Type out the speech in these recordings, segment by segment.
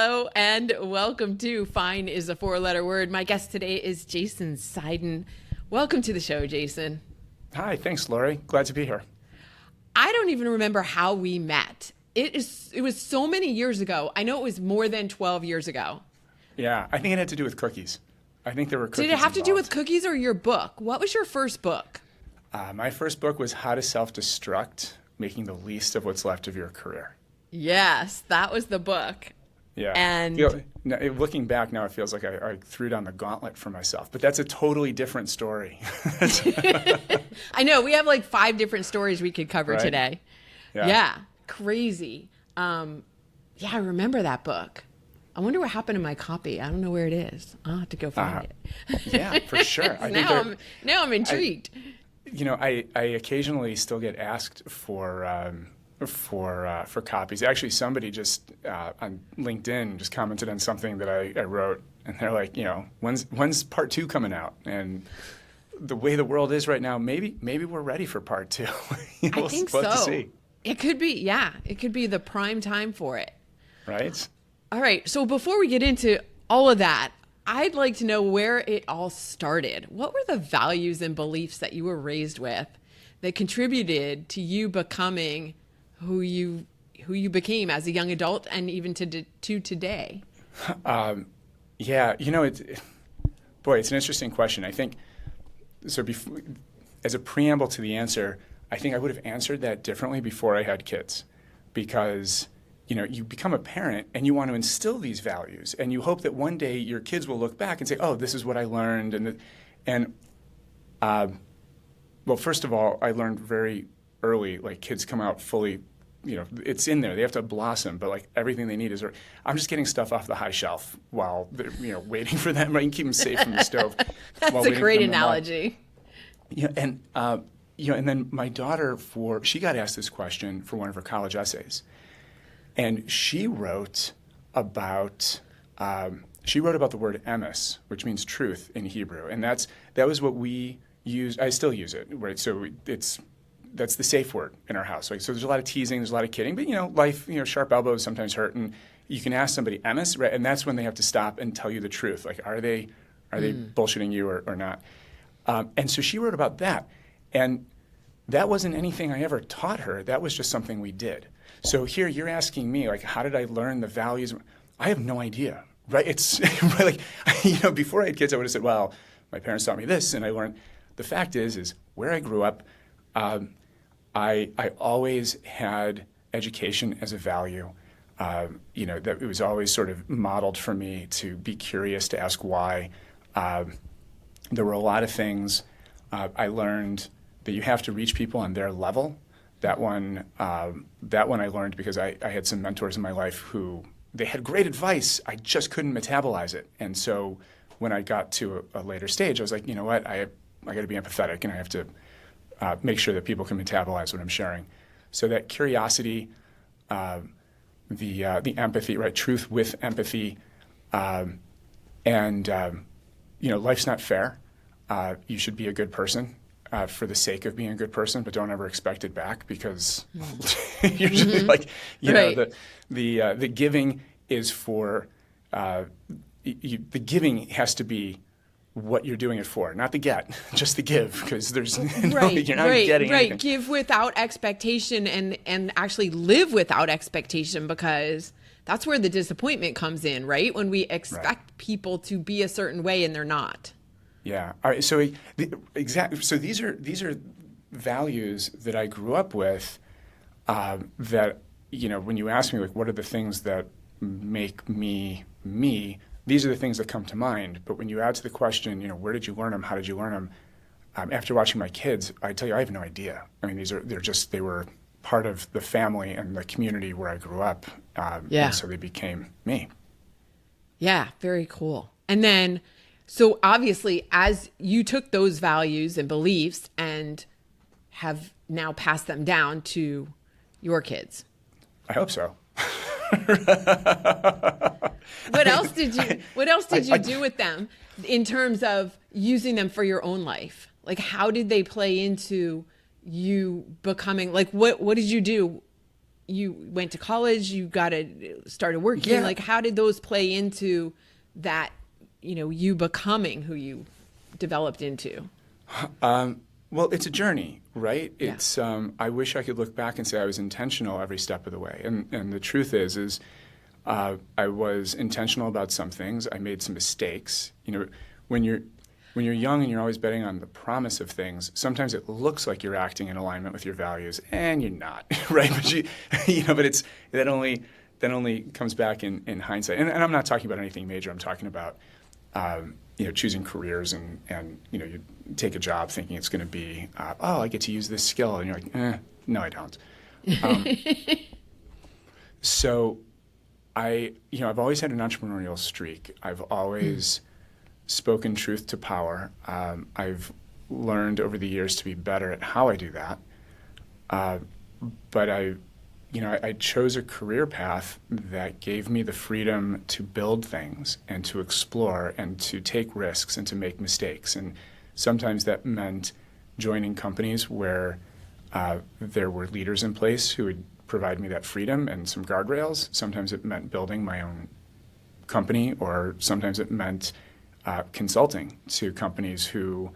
Hello and welcome to Fine is a Four-Letter Word. My guest today is Jason Seiden. Welcome to the show, Jason. Hi, thanks, Lori. Glad to be here. I don't even remember how we met. It was so many years ago. I know it was more than 12 years ago. Yeah, I think it had to do with cookies. I think there were cookies Did it have to do with involved. cookies or your book? What was your first book? My first book was How to Self-Destruct, Making the Least of What's Left of Your Career. Yes, that was the book. Yeah. And Looking back now, it feels like I threw down the gauntlet for myself, but that's a totally different story. I know we have like 5 different stories we could cover Right. today. Yeah, crazy. Yeah, I remember that book. I wonder what happened to my copy. I don't know where it is. I'll have to go find it. Yeah, for sure. Now I'm intrigued. I occasionally still get asked for copies. Actually, somebody just on LinkedIn just commented on something that I wrote, and they're like, when's part 2 coming out? And the way the world is right now, maybe we're ready for part 2. I think so. We'll have to see. It could be, yeah. It could be the prime time for it. Right? All right. So before we get into all of that, I'd like to know where it all started. What were the values and beliefs that you were raised with that contributed to you becoming who you became as a young adult and even to today? Yeah, it's an interesting question. I think so. As a preamble to the answer, I think I would have answered that differently before I had kids, because you become a parent and you want to instill these values, and you hope that one day your kids will look back and say, "Oh, this is what I learned." Well, first of all, I learned very early, like kids come out fully, it's in there. They have to blossom, but like everything they need is. I'm just getting stuff off the high shelf while they're, waiting for them. Right, and keep them safe from the stove. That's while a waiting great for them to mom. analogy. And then my daughter, she got asked this question for one of her college essays. And she wrote about the word emes, which means truth in Hebrew, and that was what we used. I still use it, right? So that's the safe word in our house. Like, so there's a lot of teasing, there's a lot of kidding, but life, sharp elbows sometimes hurt, and you can ask somebody emes, right? And that's when they have to stop and tell you the truth. Like, are they bullshitting you or not? And so she wrote about that, and that wasn't anything I ever taught her. That was just something we did. So here you're asking me, like, how did I learn the values? I have no idea, right? It's like, before I had kids, I would have said, well, my parents taught me this, and I learned. The fact is where I grew up, I always had education as a value. That it was always sort of modeled for me to be curious, to ask why. There were a lot of things I learned that you have to reach people on their level. That one I learned because I had some mentors in my life who they had great advice. I just couldn't metabolize it. And so when I got to a later stage, I was like, you know what, I got to be empathetic, and I have to make sure that people can metabolize what I'm sharing. So that curiosity, the empathy, right? Truth with empathy, and life's not fair. You should be a good person. For the sake of being a good person, but don't ever expect it back, because usually, like, Right. the giving is for the giving has to be what you're doing it for, not the get, just the give, because there's you're not getting anything. Give without expectation and actually live without expectation, because that's where the disappointment comes in, right? When we expect people to be a certain way and they're not. Yeah. All right. So exactly. So these are values that I grew up with. That when you ask me, like, what are the things that make me me? These are the things that come to mind. But when you add to the question, where did you learn them? How did you learn them? After watching my kids, I tell you, I have no idea. I mean, they were part of the family and the community where I grew up. And so they became me. Yeah. Very cool. And then, so obviously, as you took those values and beliefs and have now passed them down to your kids. I hope so. What else did you do with them in terms of using them for your own life? Like, how did they play into you becoming, like, what did you do you went to college, you started working. Yeah. Like, how did those play into that, you becoming who you developed into? Well, it's a journey, right? Yeah. It's I wish I could look back and say I was intentional every step of the way. And the truth is I was intentional about some things. I made some mistakes. When you're young and you're always betting on the promise of things, sometimes it looks like you're acting in alignment with your values, and you're not, right? But but that only comes back in hindsight. And I'm not talking about anything major. I'm talking about choosing careers and you take a job thinking it's going to be I get to use this skill, and you're like, no, I don't. So I've always had an entrepreneurial streak. I've always spoken truth to power. I've learned over the years to be better at how I do that. But I chose a career path that gave me the freedom to build things and to explore and to take risks and to make mistakes. And sometimes that meant joining companies where there were leaders in place who would provide me that freedom and some guardrails. Sometimes it meant building my own company, or sometimes it meant consulting to companies who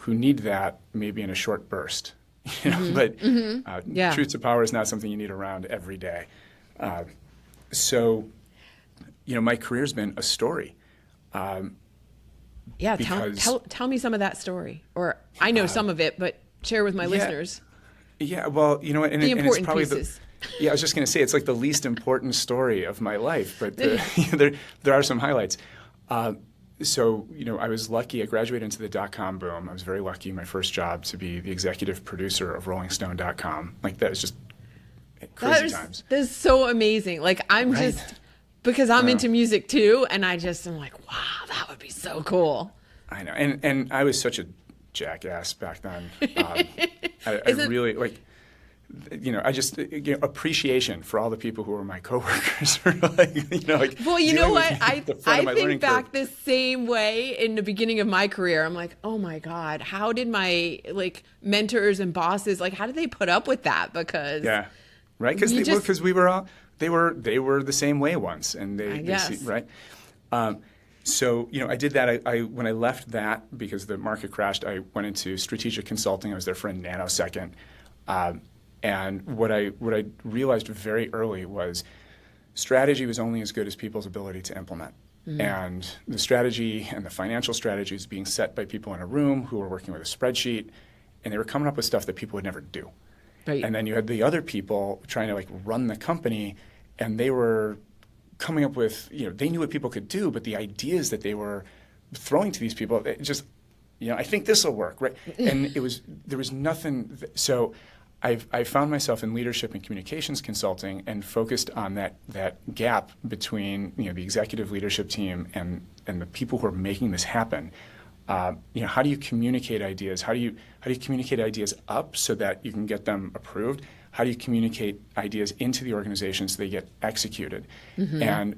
need that maybe in a short burst. But truth to power is not something you need around every day. So my career's been a story. Tell me some of that story. Or I know some of it, but share with my listeners. Yeah, well, the important it's probably pieces. I was just going to say it's like the least important story of my life, but there are some highlights. So, I was lucky. I graduated into the dot-com boom. I was very lucky, my first job, to be the executive producer of RollingStone.com. Like, that was just crazy times. That's so amazing. Like, I'm Right. just, because I'm into music too, and I'm like, wow, that would be so cool. I know. And I was such a jackass back then. I really, like, I just, appreciation for all the people who were my coworkers. Well, you know what? I think think back the same way in the beginning of my career. I'm like, oh my God, how did my mentors and bosses, how did they put up with that? Because yeah, right? Because they were the same way once, and they see, right? So, I did that. When I left that, because the market crashed, I went into strategic consulting. I was there for a nanosecond. And what I realized very early was strategy was only as good as people's ability to implement. Mm-hmm. And the strategy and the financial strategy was being set by people in a room who were working with a spreadsheet, and they were coming up with stuff that people would never do. Right. And then you had the other people trying to run the company, and they were coming up with, they knew what people could do, but the ideas that they were throwing to these people, it just, I think this will work, right? And there was nothing. So I found myself in leadership and communications consulting and focused on that gap between the executive leadership team and the people who are making this happen. How do you communicate ideas? How do you communicate ideas up so that you can get them approved? How do you communicate ideas into the organization so they get executed? Mm-hmm. And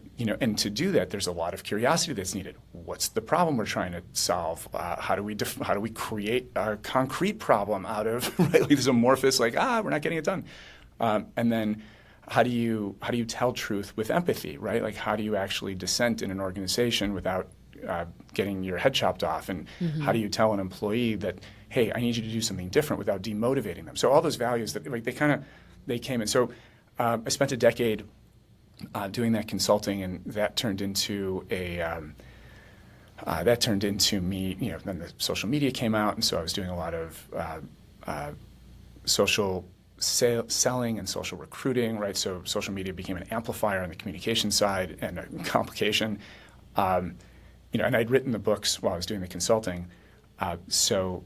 to do that, there's a lot of curiosity that's needed. What's the problem we're trying to solve? How do we create a concrete problem out of this amorphous we're not getting it done? And then how do you tell truth with empathy, right? Like, how do you actually dissent in an organization without getting your head chopped off? And mm-hmm. how do you tell an employee that, hey, I need you to do something different without demotivating them? So all those values that they came in. So I spent a decade doing that consulting, and that turned into me. Then the social media came out, and so I was doing a lot of social selling and social recruiting, right? So social media became an amplifier on the communication side and a complication. And I'd written the books while I was doing the consulting, so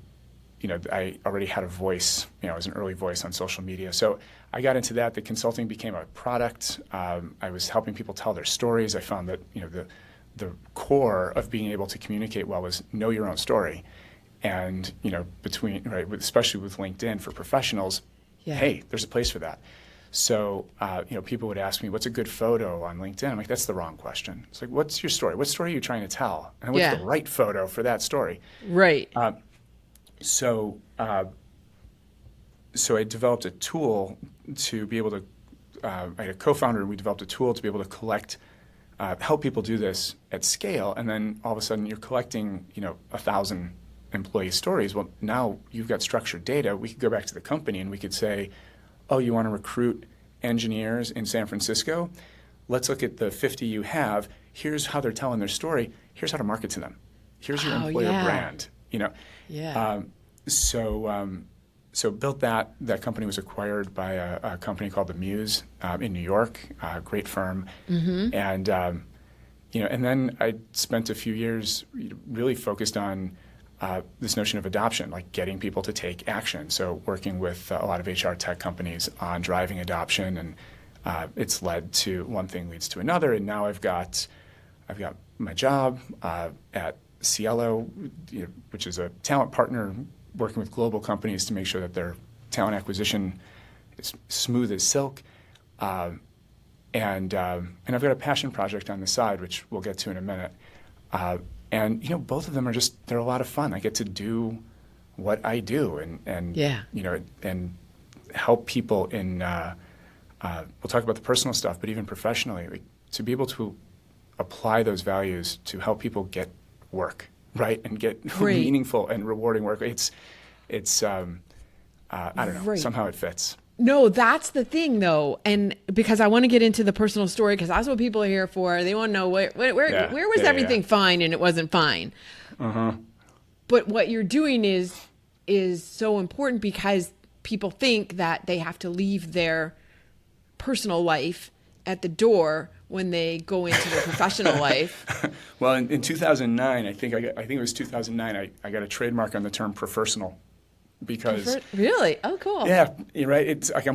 I already had a voice. I was an early voice on social media. So I got into that. The consulting became a product. I was helping people tell their stories. I found that the core of being able to communicate well was know your own story, and especially with LinkedIn for professionals. Yeah. Hey, there's a place for that. So, people would ask me, what's a good photo on LinkedIn? I'm like, that's the wrong question. It's like, what's your story? What story are you trying to tell? And what's the right photo for that story? Right. So so I developed a tool to be able to, I had a co-founder, and we developed a tool to be able to collect, help people do this at scale. And then all of a sudden you're collecting, 1,000 employee stories. Well, now you've got structured data. We could go back to the company and we could say, oh, you want to recruit engineers in San Francisco? Let's look at the 50 you have. Here's how they're telling their story. Here's how to market to them. Here's your employer brand. Yeah. So built that. That company was acquired by a company called The Muse in New York, a great firm. Mm-hmm. And and then I spent a few years really focused on this notion of adoption, like getting people to take action. So working with a lot of HR tech companies on driving adoption, and it's led to one thing leads to another. And now I've got my job at Cielo, which is a talent partner working with global companies to make sure that their talent acquisition is smooth as silk. And I've got a passion project on the side, which we'll get to in a minute. And both of them are they're a lot of fun. I get to do what I do and help people in, we'll talk about the personal stuff, but even professionally, like, to be able to apply those values to help people get work, right? And get meaningful and rewarding work. It's I don't know, somehow it fits. No, that's the thing, though, and because I want to get into the personal story, because that's what people are here for. They want to know where was everything fine and it wasn't fine. Uh-huh. But what you're doing is so important, because people think that they have to leave their personal life at the door when they go into their professional life. Well, in 2009, I think it was 2009. I got a trademark on the term Profersonal. Because really? Oh, cool. Yeah, you're right. It's like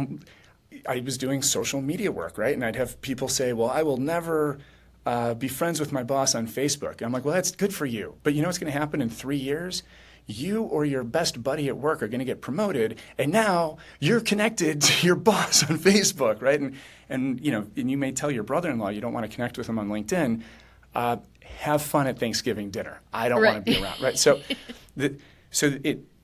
I was doing social media work, right? And I'd have people say, well, I will never be friends with my boss on Facebook. I'm like, well, that's good for you. But you know what's going to happen in 3 years? You or your best buddy at work are going to get promoted, and now you're connected to your boss on Facebook, right? And you may tell your brother-in-law you don't want to connect with him on LinkedIn. Have fun at Thanksgiving dinner. I don't want to be around, right? So,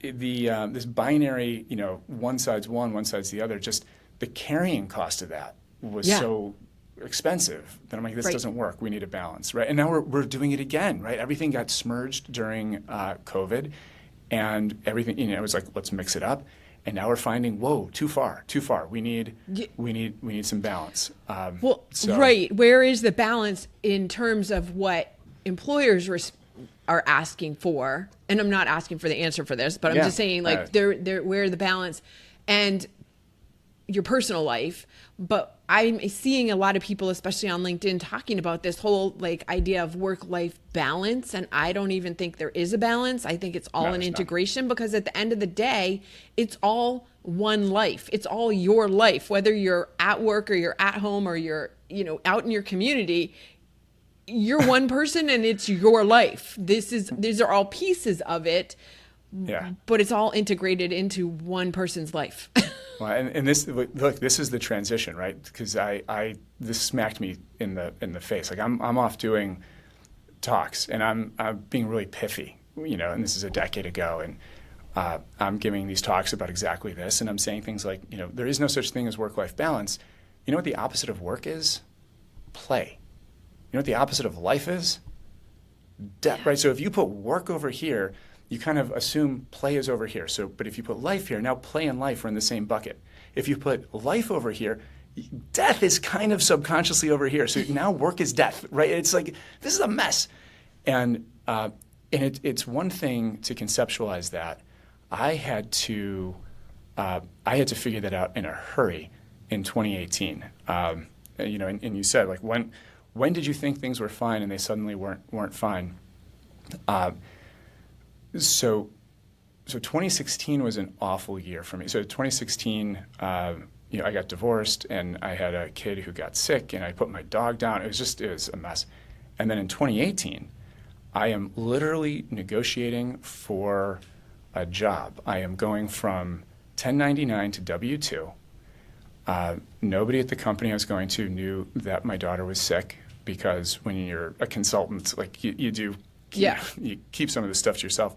this binary, one side's one, one side's the other, just the carrying cost of that was so expensive that I'm like, this doesn't work. We need a balance, right? And now we're doing it again, right? Everything got smurged during COVID, and everything, it was like, let's mix it up. And now we're finding, whoa, too far. We need some balance. Right. Where is the balance in terms of what employers are asking for? And I'm not asking for the answer for this, but I'm just saying, like, they're where the balance and your personal life. But I'm seeing a lot of people, especially on LinkedIn, talking about this whole idea of work-life balance. And I don't even think there is a balance. I think it's all an integration, because at the end of the day, it's all one life. It's all your life, whether you're at work or you're at home or you're, out in your community. You're one person and it's your life. These are all pieces of it. Yeah. But it's all integrated into one person's life. Well, and this is the transition, right? Because this smacked me in the face. Like I'm off doing talks, and I'm being really pithy, and this is a decade ago, and I'm giving these talks about exactly this, and I'm saying things like, there is no such thing as work-life balance. You know what the opposite of work is? Play. You know what the opposite of life is? Death, right? So if you put work over here, you kind of assume play is over here. But if you put life here, now play and life are in the same bucket. If you put life over here, death is kind of subconsciously over here. So now work is death, right? It's like, this is a mess. And it's one thing to conceptualize that. I had to figure that out in a hurry in 2018. And you said, like, when did you think things were fine and they suddenly weren't fine? So 2016 was an awful year for me. So 2016, I got divorced and I had a kid who got sick and I put my dog down. It was a mess. And then in 2018, I am literally negotiating for a job. I am going from 1099 to W-2. Nobody at the company I was going to knew that my daughter was sick, because when you're a consultant, like you do, you keep some of this stuff to yourself.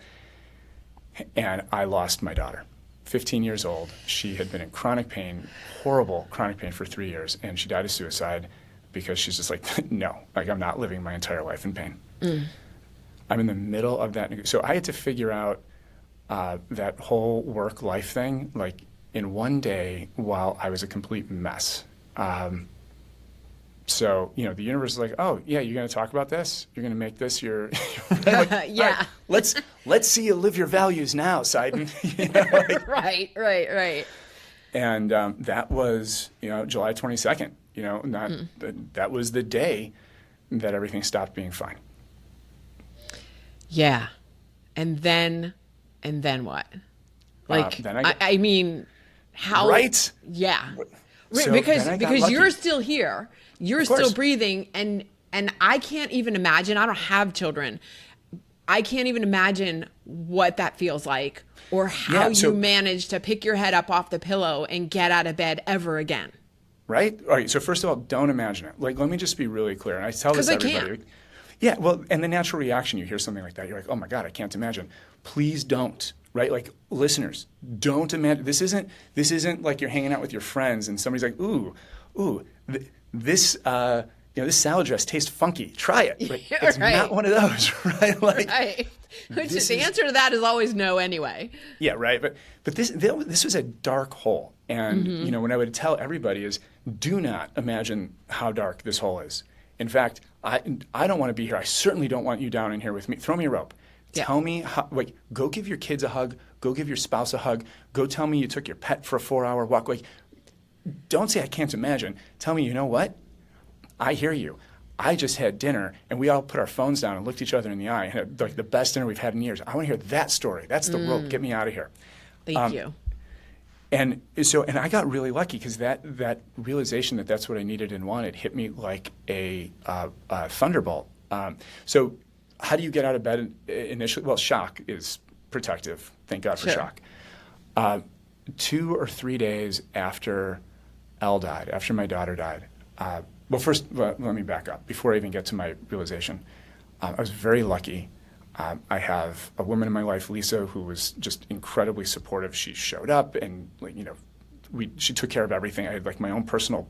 And I lost my daughter. 15 years old. She had been in chronic pain, horrible chronic pain for 3 years, and she died of suicide because she's just like, no, like I'm not living my entire life in pain. I'm in the middle of that. So I had to figure out that whole work-life thing, like in one day while I was a complete mess. So, you know, the universe is like, oh, yeah, you're going to talk about this? You're going to make this your... like, Yeah. Right, let's see you live your values now, Seiden. You know, like, Right. and that was, you know, July 22nd. You know, that was the day that everything stopped being fine. Yeah. And then what? Like, then I mean, how? Right? Yeah. So because then I got you're lucky. still here, you're Of course. still breathing, and I can't even imagine. I don't have children. I can't even imagine what that feels like, or how Yeah, so- you manage to pick your head up off the pillow and get out of bed ever again. Right? All right. So first of all, don't imagine it. Like, let me just be really clear. And I tell this 'Cause to I everybody. can't. Yeah. Well, and the natural reaction, you hear something like that, you're like, oh my God, I can't imagine. Please don't. Right? Like, listeners, don't imagine. This isn't like you're hanging out with your friends and somebody's like, this this salad dress tastes funky. Try it. Right? It's Right. not one of those, right? Like, Right. Which this the is- answer to that is always no anyway. Yeah, right. But this was a dark hole, and you know, what I would tell everybody is, do not imagine how dark this hole is. In fact, I don't want to be here. I certainly don't want you down in here with me. Throw me a rope. Yeah. Tell me how. Like, go give your kids a hug. Go give your spouse a hug. Go tell me you took your pet for a 4-hour walk. Like, don't say I can't imagine. Tell me, you know what? I hear you. I just had dinner, and we all put our phones down and looked each other in the eye and had like the best dinner we've had in years. I want to hear that story. That's the rope. Get me out of here. Thank you. And I got really lucky because that realization that that's what I needed and wanted hit me like a thunderbolt. So how do you get out of bed initially? Well, shock is protective. Thank God for Sure. shock. 2 or 3 days after Elle died, after my daughter died, well, first, let me back up. Before I even get to my realization, I was very lucky. I have a woman in my life, Lisa, who was just incredibly supportive. She showed up, and like, you know, she took care of everything. I had like my own personal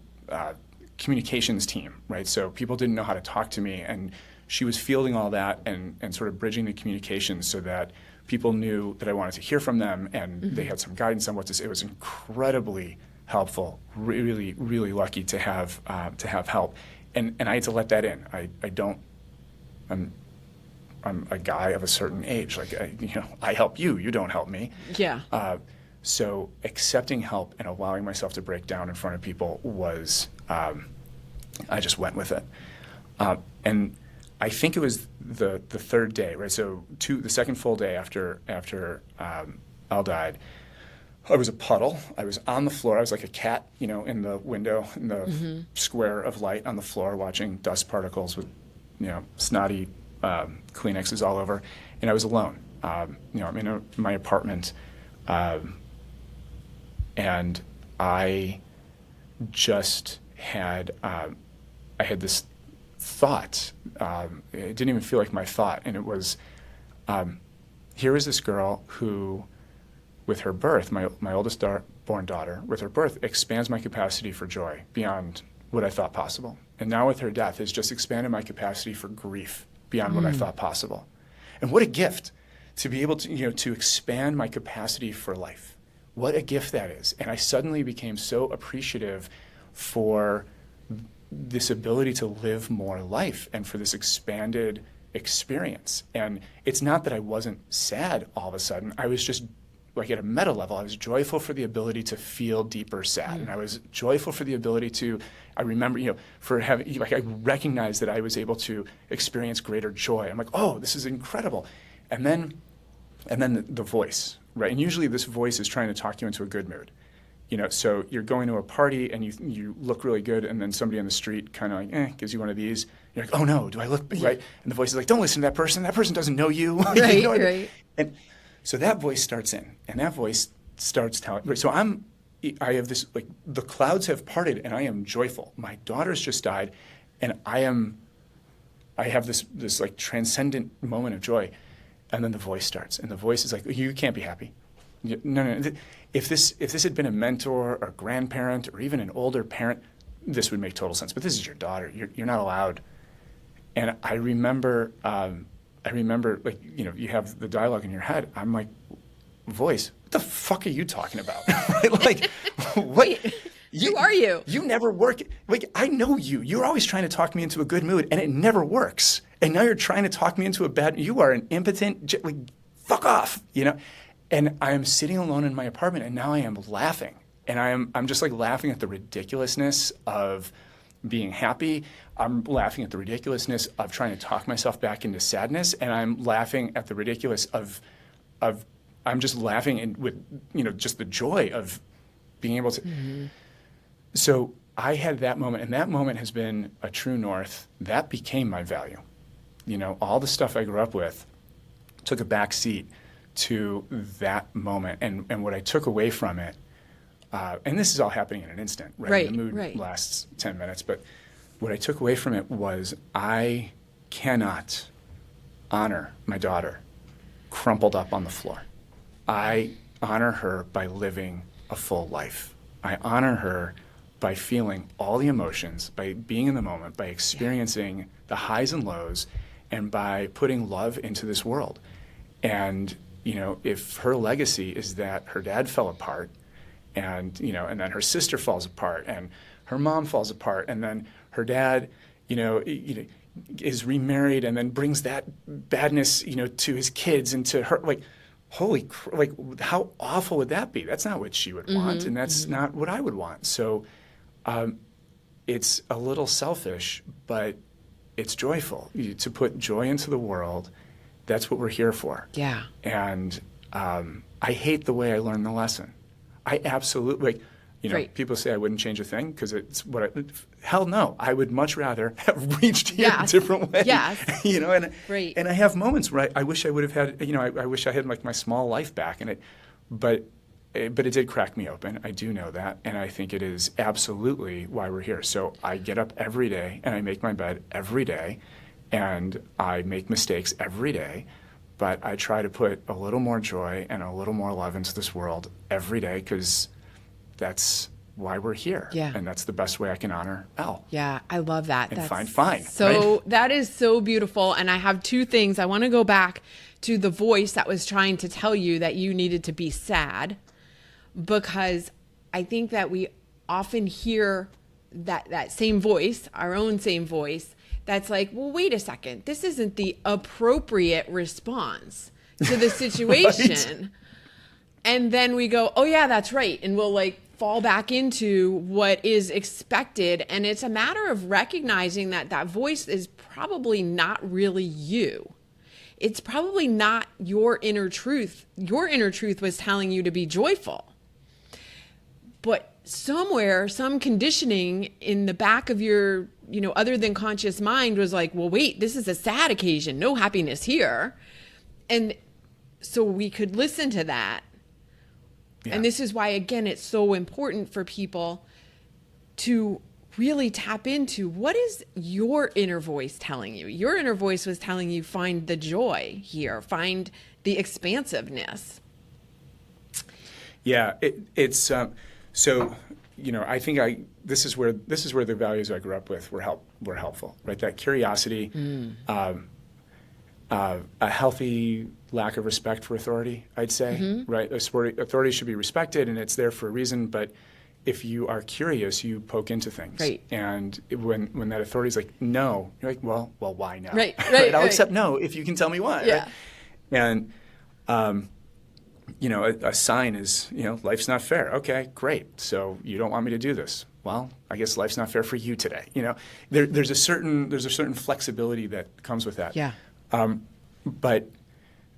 communications team, right? So people didn't know how to talk to me, and she was fielding all that and sort of bridging the communications so that people knew that I wanted to hear from them, and they had some guidance on what to say. It was incredibly helpful. Really, really lucky to have help, and I had to let that in. I'm a guy of a certain age. Like, I help you. You don't help me. Yeah. So accepting help and allowing myself to break down in front of people was, I just went with it. And I think it was the third day, right? So the second full day after Elle died, I was a puddle. I was on the floor. I was like a cat, in the window, in the square of light on the floor, watching dust particles with, snotty Kleenexes all over. And I was alone. I'm in my apartment. And I just had, I had this thought. It didn't even feel like my thought. And it was, here is this girl who, with her birth, my oldest born daughter, with her birth, expands my capacity for joy beyond what I thought possible. And now with her death has just expanded my capacity for grief beyond what I thought possible. And what a gift to be able to, to expand my capacity for life. What a gift that is. And I suddenly became so appreciative for this ability to live more life and for this expanded experience. And it's not that I wasn't sad all of a sudden. I was just, like, at a meta level, I was joyful for the ability to feel deeper sad. And I was joyful for the ability to, I remember, for having, like, I recognized that I was able to experience greater joy. I'm like, oh, this is incredible. And then the voice, right? And usually this voice is trying to talk you into a good mood. So you're going to a party and you look really good, and then somebody on the street kind of like, gives you one of these. You're like, oh no, do I look right? And the voice is like, don't listen to that person. That person doesn't know you. Right, right. And so that voice starts in, and that voice starts telling. Right, so I have this, like, the clouds have parted, and I am joyful. My daughter's just died, and I have this like transcendent moment of joy, and then the voice starts, and the voice is like, you can't be happy. No. If this had been a mentor or grandparent or even an older parent, this would make total sense. But this is your daughter. You're not allowed. And I remember, like, you have the dialogue in your head. I'm like, voice, what the fuck are you talking about? Right? Like, what? Who are you? You never work. Like, I know you. You're always trying to talk me into a good mood, and it never works. And now you're trying to talk me into a bad. You are an impotent. Like, fuck off. And I am sitting alone in my apartment, and now I am laughing, and I'm just like laughing at the ridiculousness of being happy. I'm laughing at the ridiculousness of trying to talk myself back into sadness, and I'm laughing at the ridiculous of I'm just laughing with just the joy of being able to. Mm-hmm. So I had that moment, and that moment has been a true north. That became my value. All the stuff I grew up with took a back seat to that moment, and what I took away from it, and this is all happening in an instant, right? Right, the mood lasts 10 minutes, but what I took away from it was I cannot honor my daughter crumpled up on the floor. I honor her by living a full life. I honor her by feeling all the emotions, by being in the moment, by experiencing the highs and lows, and by putting love into this world. And if her legacy is that her dad fell apart, and and then her sister falls apart, and her mom falls apart, and then her dad, is remarried, and then brings that badness, to his kids and to her, like, how awful would that be? That's not what she would want, and that's not what I would want. So, it's a little selfish, but it's joyful to put joy into the world. That's what we're here for. Yeah. And I hate the way I learned the lesson. I absolutely, people say I wouldn't change a thing because it's hell no. I would much rather have reached here a different way. Yes. And I have moments where I wish I would have had, I wish I had like my small life back, but it did crack me open. I do know that, and I think it is absolutely why we're here. So I get up every day and I make my bed every day. And I make mistakes every day, but I try to put a little more joy and a little more love into this world every day because that's why we're here. Yeah. And that's the best way I can honor Elle. Yeah, I love that. And find fine. So right? That is so beautiful. And I have two things. I want to go back to the voice that was trying to tell you that you needed to be sad, because I think that we often hear that same voice, our own same voice, that's like, well, wait a second. This isn't the appropriate response to the situation. Right. And then we go, oh, yeah, that's right. And we'll like fall back into what is expected. And it's a matter of recognizing that voice is probably not really you. It's probably not your inner truth. Your inner truth was telling you to be joyful. But somewhere, some conditioning in the back of your, other than conscious mind was like, well, wait, this is a sad occasion. No happiness here. And so we could listen to that. Yeah. And this is why, again, it's so important for people to really tap into what is your inner voice telling you. Your inner voice was telling you, find the joy here, find the expansiveness. Yeah, it's so. I think this is where the values I grew up with were helpful, right? That curiosity, a healthy lack of respect for authority, I'd say, right? Authority should be respected, and it's there for a reason. But if you are curious, you poke into things, right? And when that authority is like no, you're like, well, why no? Right. I'll accept no if you can tell me why. Yeah. Right? And a sign is, life's not fair. Okay, great. So you don't want me to do this. Well, I guess life's not fair for you today. There's a certain flexibility that comes with that. Yeah. But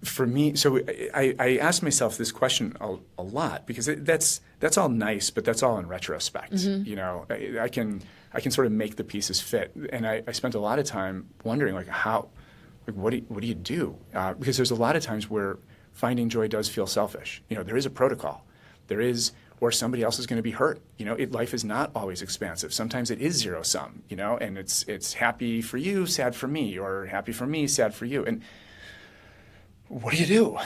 for me, so I asked myself this question a lot because that's all nice, but that's all in retrospect. Mm-hmm. I can sort of make the pieces fit, and I spent a lot of time wondering what do you do? Because there's a lot of times where finding joy does feel selfish. There is a protocol. There is, or somebody else is going to be hurt. Life is not always expansive. Sometimes it is zero sum. And it's happy for you, sad for me, or happy for me, sad for you. And what do you do?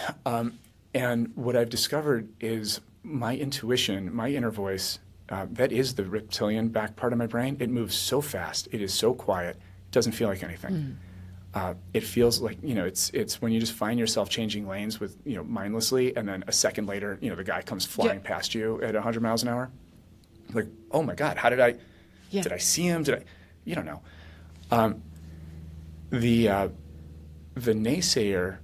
And what I've discovered is my intuition, my inner voice, that is the reptilian back part of my brain. It moves so fast. It is so quiet. It doesn't feel like anything. It feels like, it's when you just find yourself changing lanes with, mindlessly, and then a second later, the guy comes flying past you at 100 miles an hour. Like, oh my God, how did I see him? You don't know. The naysayer,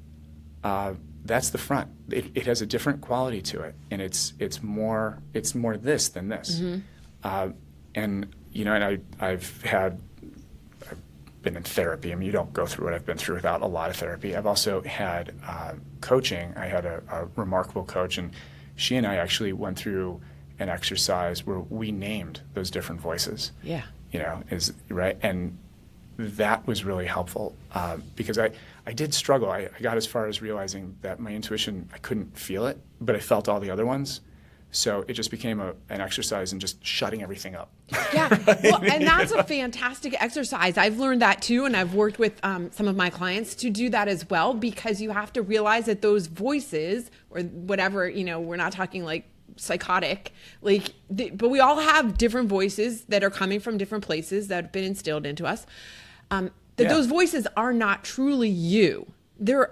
that's the front. It has a different quality to it, and it's more this than this. And I've been in therapy. I mean, you don't go through what I've been through without a lot of therapy. I've also had coaching. I had a remarkable coach, and she and I actually went through an exercise where we named those different voices. Yeah. Is right, and that was really helpful because I did struggle. I got as far as realizing that my intuition, I couldn't feel it, but I felt all the other ones. So it just became an exercise in just shutting everything up. Yeah, well, and that's a fantastic exercise. I've learned that too, and I've worked with some of my clients to do that as well, because you have to realize that those voices, or whatever, we're not talking like psychotic, but we all have different voices that are coming from different places that have been instilled into us. Those voices are not truly you. They're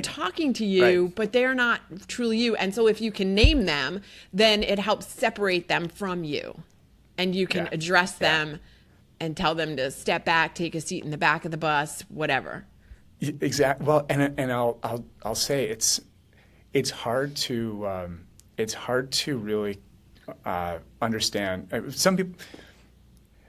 talking to you, but they're not truly you. And so if you can name them, then it helps separate them from you. And you can address them and tell them to step back, take a seat in the back of the bus, whatever. Exactly. Well, and I'll say it's hard to really understand. Some people,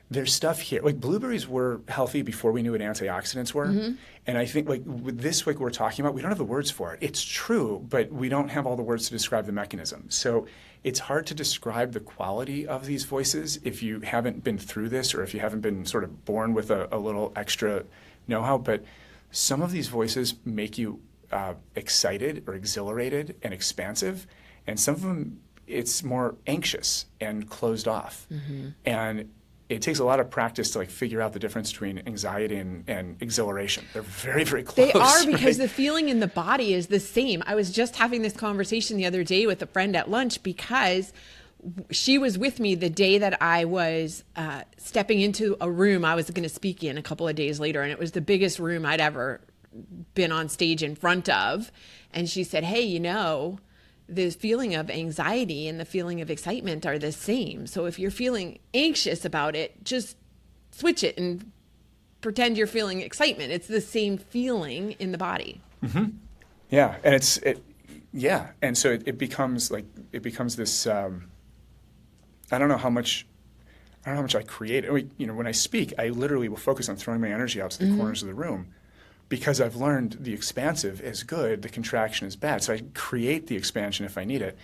there's stuff here. Like, blueberries were healthy before we knew what antioxidants were. And I think, like, with this, like we're talking about, we don't have the words for it. It's true, but we don't have all the words to describe the mechanism. So it's hard to describe the quality of these voices if you haven't been through this, or if you haven't been sort of born with a little extra know-how. But some of these voices make you excited or exhilarated and expansive. And some of them, it's more anxious and closed off. And it takes a lot of practice to like figure out the difference between anxiety and exhilaration. They're very, very close. They are, because the feeling in the body is the same. I was just having this conversation the other day with a friend at lunch, because she was with me the day that I was stepping into a room I was going to speak in a couple of days later. And it was the biggest room I'd ever been on stage in front of. And she said, hey, the feeling of anxiety and the feeling of excitement are the same. So if you're feeling anxious about it, just switch it and pretend you're feeling excitement. It's the same feeling in the body. Yeah, and and so it becomes this. I don't know how much I create. When I speak, I literally will focus on throwing my energy out to the corners of the room, because I've learned the expansive is good, the contraction is bad. So I create the expansion if I need it.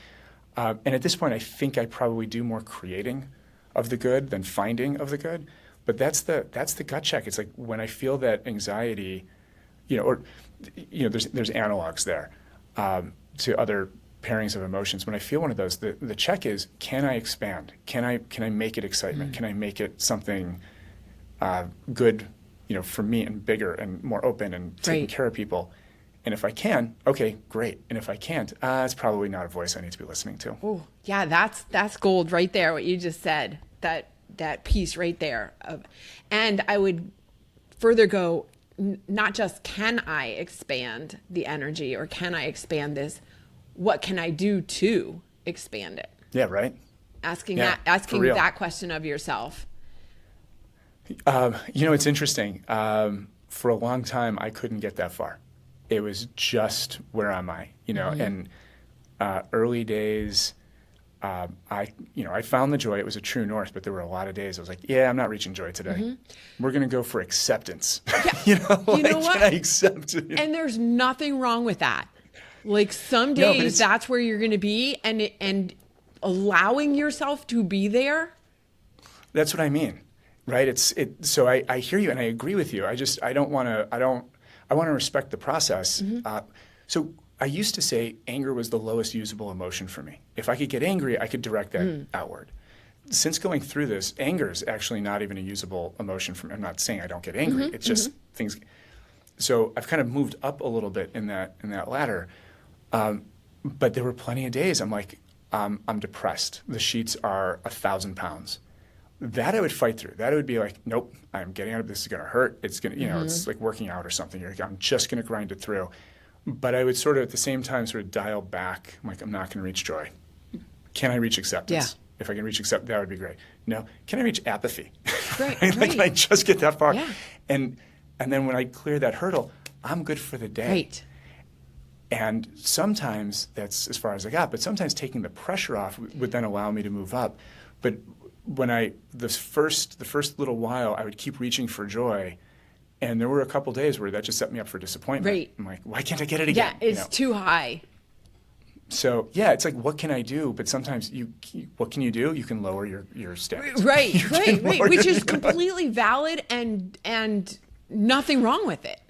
And at this point, I think I probably do more creating of the good than finding of the good. But that's the gut check. It's like when I feel that anxiety, there's analogs there to other pairings of emotions. When I feel one of those, the check is, can I expand? Can I make it excitement? Can I make it something good? For me, and bigger and more open and taking care of people. And if I can, okay, great. And if I can't, it's probably not a voice I need to be listening to. Oh, yeah, that's gold right there, what you just said, that piece right there. And I would further go, not just can I expand the energy, or can I expand this, what can I do to expand it? Yeah, right. Asking that question of yourself. It's interesting. For a long time, I couldn't get that far. It was just, where am I? And early days, I found the joy. It was a true north, but there were a lot of days I was like, yeah, I'm not reaching joy today. We're going to go for acceptance. Yeah. What? Can I accept it? And there's nothing wrong with that. Like, some days that's where you're going to be, and allowing yourself to be there. That's what I mean. Right. So I hear you and I agree with you. I want to respect the process. So I used to say anger was the lowest usable emotion for me. If I could get angry, I could direct that outward. Since going through this, anger is actually not even a usable emotion for me. I'm not saying I don't get angry. It's just things. So I've kind of moved up a little bit in that ladder. But there were plenty of days I'm like, I'm depressed. The sheets are 1,000 pounds. That I would fight through. That I would be like, nope, I'm getting out of this. It's going to hurt. It's going to, it's like working out or something. You're like, I'm just going to grind it through. But I would sort of at the same time sort of dial back. I'm like, I'm not going to reach joy. Can I reach acceptance? Yeah. If I can reach acceptance, that would be great. No, can I reach apathy? Right, Like, right. can I just get that far? Yeah. And then when I clear that hurdle, I'm good for the day. Right. And sometimes that's as far as I got, but sometimes taking the pressure off would then allow me to move up. But when the first little while, I would keep reaching for joy, and there were a couple days where that just set me up for disappointment. Right. I'm like, why can't I get it again? Yeah, it's too high. So yeah, it's like, what can I do? But sometimes what can you do? You can lower your standards. Right, right, lower which your- is completely valid and nothing wrong with it.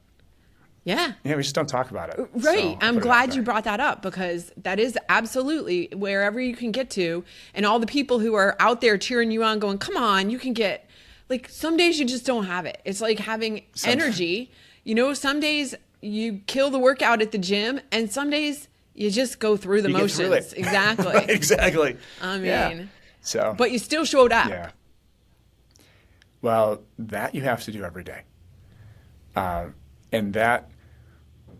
Yeah. Yeah, we just don't talk about it. Right. So, I'm put it out glad you there. brought that up, because that is absolutely wherever you can get to. And all the people who are out there cheering you on going, come on, you can get, like, some days you just don't have it. It's like having energy. Some days you kill the workout at the gym, and some days you just go through the You get through motions. it. Exactly. Right, exactly. I mean, Yeah. So, but you still showed up. yeah. Well, that you have to do every day. And that,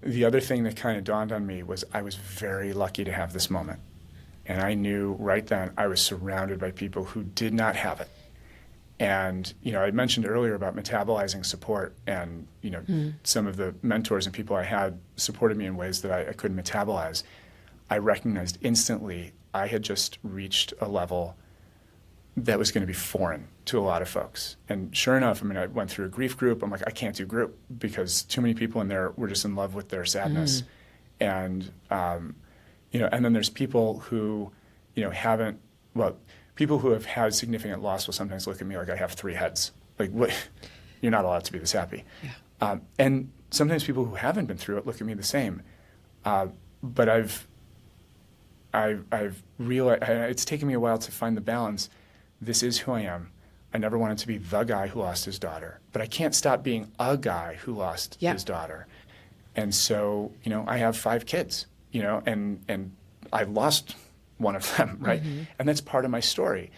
the other thing that kind of dawned on me was I was very lucky to have this moment. And I knew right then I was surrounded by people who did not have it. And, I mentioned earlier about metabolizing support, and, some of the mentors and people I had supported me in ways that I couldn't metabolize. I recognized instantly I had just reached a level that was going to be foreign to a lot of folks. And sure enough, I went through a grief group. I'm like, I can't do group because too many people in there were just in love with their sadness. And, and then there's people who, people who have had significant loss will sometimes look at me like I have 3 heads. Like, what? You're not allowed to be this happy. Yeah. And sometimes people who haven't been through it look at me the same. But I've realized it's taken me a while to find the balance. This is who I am. I never wanted to be the guy who lost his daughter, but I can't stop being a guy who lost his daughter. And so, I have 5 kids, and I lost one of them, right? And that's part of my story.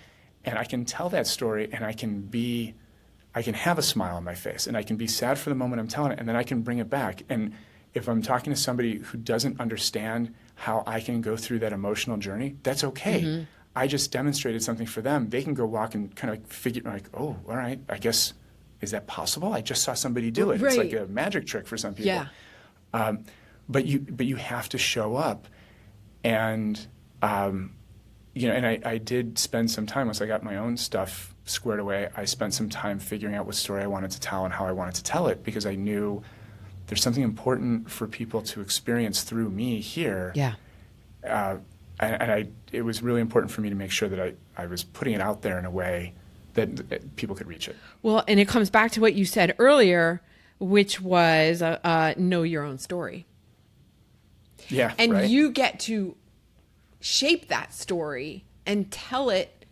And I can tell that story, and I can have a smile on my face, and I can be sad for the moment I'm telling it, and then I can bring it back. And if I'm talking to somebody who doesn't understand how I can go through that emotional journey, that's okay. I just demonstrated something for them. They can go walk and kind of figure, like, oh, all right, I guess, is that possible? I just saw somebody do it. Right. It's like a magic trick for some people. Yeah. But you have to show up. And, and I did spend some time, once I got my own stuff squared away, I spent some time figuring out what story I wanted to tell and how I wanted to tell it, because I knew there's something important for people to experience through me here. Yeah. It was really important for me to make sure that I was putting it out there in a way that people could reach it. Well, and it comes back to what you said earlier, which was know your own story. Yeah, And right? you get to shape that story and tell it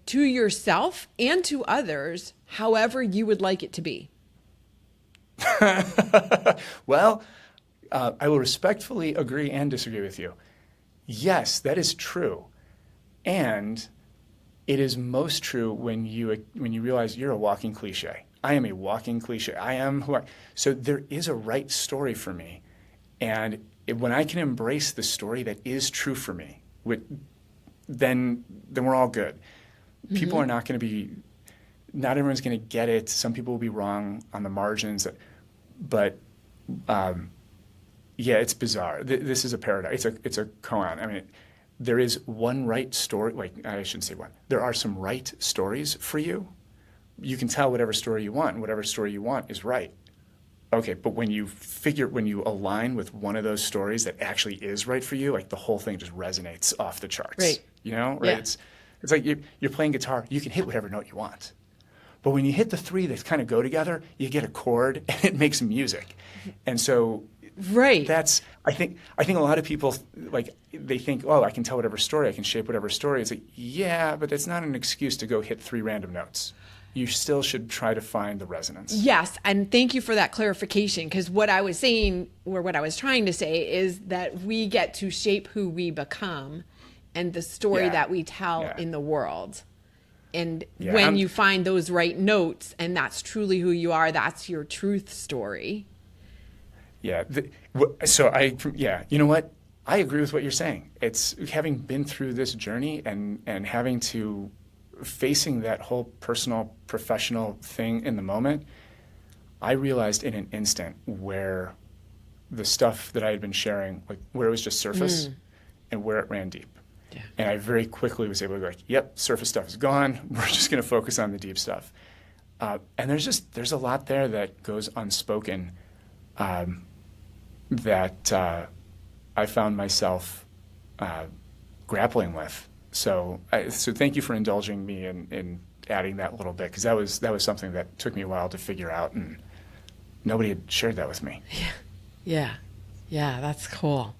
to yourself and to others however you would like it to be. Well, I will respectfully agree and disagree with you. Yes, that is true. And it is most true when you realize you're a walking cliche. I am a walking cliche. I am who I... So there is a right story for me. And when I can embrace the story that is true for me, then we're all good. People are not going to be... Not everyone's going to get it. Some people will be wrong on the margins. But... yeah, it's bizarre. This is a paradox. It's a koan. There is one right story. Like, I shouldn't say one. There are some right stories for you. You can tell whatever story you want, and whatever story you want is right. Okay, but when you align with one of those stories that actually is right for you, like the whole thing just resonates off the charts. Right. Right? Yeah. It's like you're playing guitar. You can hit whatever note you want. But when you hit the 3 that kind of go together, you get a chord, and it makes music. And so... Right. That's I think a lot of people they think, oh, I can tell whatever story, I can shape whatever story. It's like, yeah, but that's not an excuse to go hit 3 random notes. you still should try to find the resonance. Yes, and thank you for that clarification, because what I was saying, or what I was trying to say, is that we get to shape who we become and the story that we tell in the world. And when you find those right notes, and that's truly who you are, that's your truth story. Yeah. You know what? I agree with what you're saying. It's having been through this journey and having to facing that whole personal, professional thing in the moment, I realized in an instant where the stuff that I had been sharing, like where it was just surface and where it ran deep. Yeah. And I very quickly was able to go like, yep, surface stuff is gone. We're just going to focus on the deep stuff. And there's a lot there that goes unspoken that I found myself grappling with. So thank you for indulging me in adding that little bit, because that was something that took me a while to figure out, and nobody had shared that with me. Yeah, that's cool.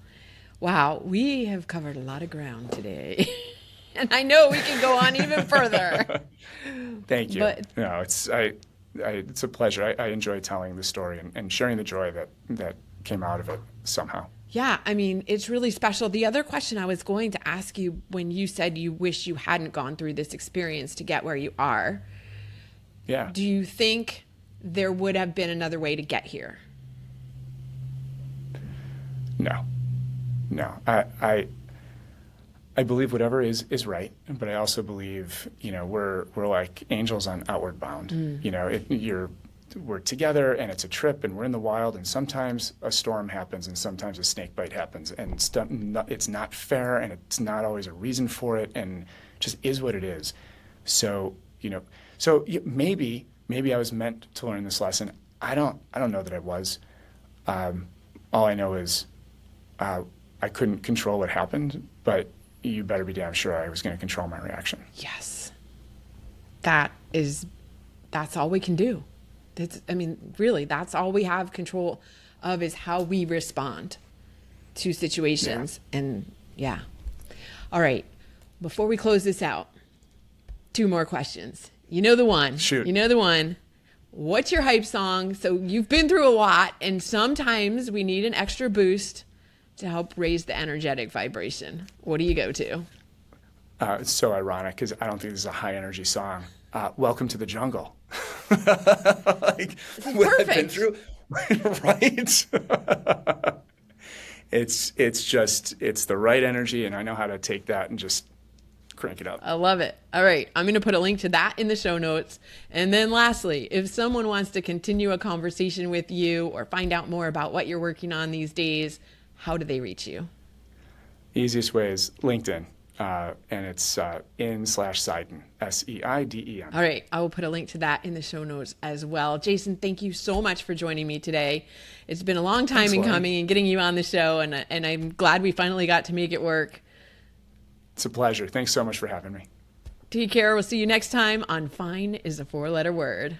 Wow, we have covered a lot of ground today. And I know we can go on even further. Thank you. No, it's a pleasure. I enjoy telling the story and sharing the joy that came out of it somehow. Yeah, I mean, it's really special. The other question I was going to ask you, when you said you wish you hadn't gone through this experience to get where you are, do you think there would have been another way to get here? No. I believe whatever is right, but I also believe, we're like angels on Outward Bound. We're together and it's a trip and we're in the wild, and sometimes a storm happens and sometimes a snake bite happens, and it's not fair and it's not always a reason for it, and just is what it is. So, maybe I was meant to learn this lesson. I don't know that I was. All I know is I couldn't control what happened, but you better be damn sure I was going to control my reaction. Yes. That's all we can do. Really, that's all we have control of, is how we respond to situations. Yeah. And all right. Before we close this out, 2 more questions. You know the one. Shoot. You know the one. What's your hype song? So you've been through a lot, and sometimes we need an extra boost to help raise the energetic vibration. What do you go to? It's so ironic, because I don't think this is a high energy song. Welcome to the Jungle. Like what I've been through, right? It's the right energy, and I know how to take that and just crank it up. I love it. All right, I'm going to put a link to that in the show notes. And then lastly, if someone wants to continue a conversation with you or find out more about what you're working on these days, how do they reach you? Easiest way is LinkedIn. And it's in/Seiden, Seiden. All right. I will put a link to that in the show notes as well. Jason, thank you so much for joining me today. It's been a long time in coming and getting you on the show, and I'm glad we finally got to make it work. It's a pleasure. Thanks so much for having me. Take care. We'll see you next time on Fine is a 4-letter word.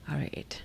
All right.